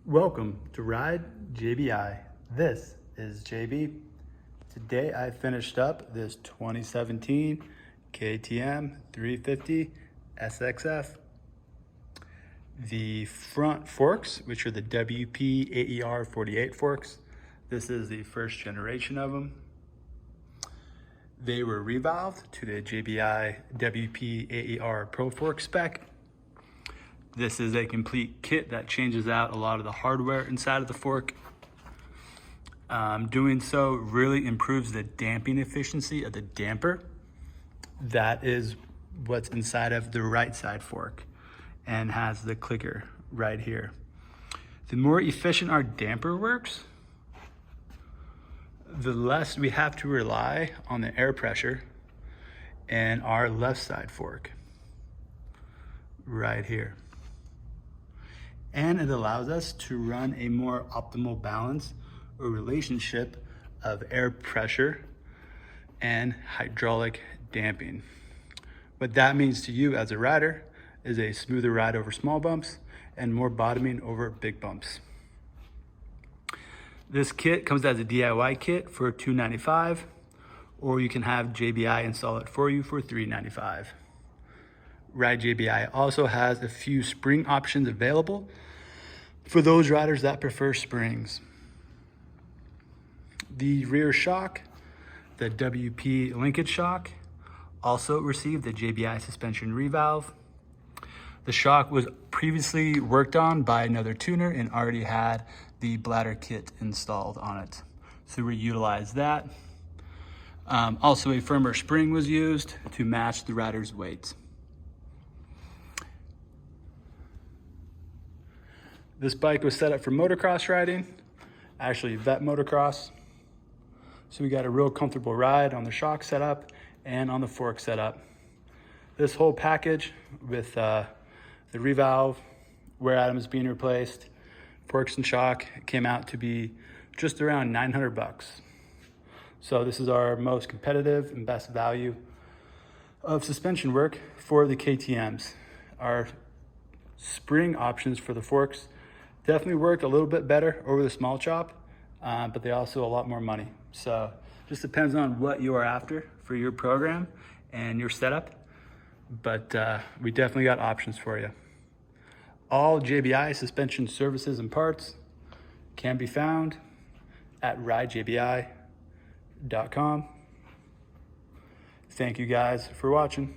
Welcome to Ride JBI. This is JB. Today I finished up this 2017 KTM 350SXF. The front forks, which are the WP AER48 forks, this is the first generation of them. They were revalved to the JBI WP AER Pro Fork spec. This is a complete kit that changes out a lot of the hardware inside of the fork. Doing so really improves the damping efficiency of the damper. That is what's inside of the right side fork and has the clicker right here. The more efficient our damper works, the less we have to rely on the air pressure in our left side fork right here. And it allows us to run a more optimal balance or relationship of air pressure and hydraulic damping. What that means to you as a rider is a smoother ride over small bumps and more bottoming over big bumps. This kit comes as a DIY kit for $295, or you can have JBI install it for you for $395. Ride JBI also has a few spring options available for those riders that prefer springs. The rear shock, the WP Linkage shock, also received the JBI suspension revalve. The shock was previously worked on by another tuner and already had the bladder kit installed on it, so we utilized that. Also, a firmer spring was used to match the rider's weight. This bike was set up for motocross riding, actually vet motocross. So we got a real comfortable ride on the shock setup and on the fork setup. This whole package with the revalve, wear atoms being replaced, forks and shock, came out to be just around 900 bucks. So this is our most competitive and best value of suspension work for the KTMs. Our spring options for the forks definitely work a little bit better over the small chop, but they also a lot more money. So just depends on what you are after for your program and your setup, but we definitely got options for you. All JBI suspension services and parts can be found at ridejbi.com. Thank you guys for watching.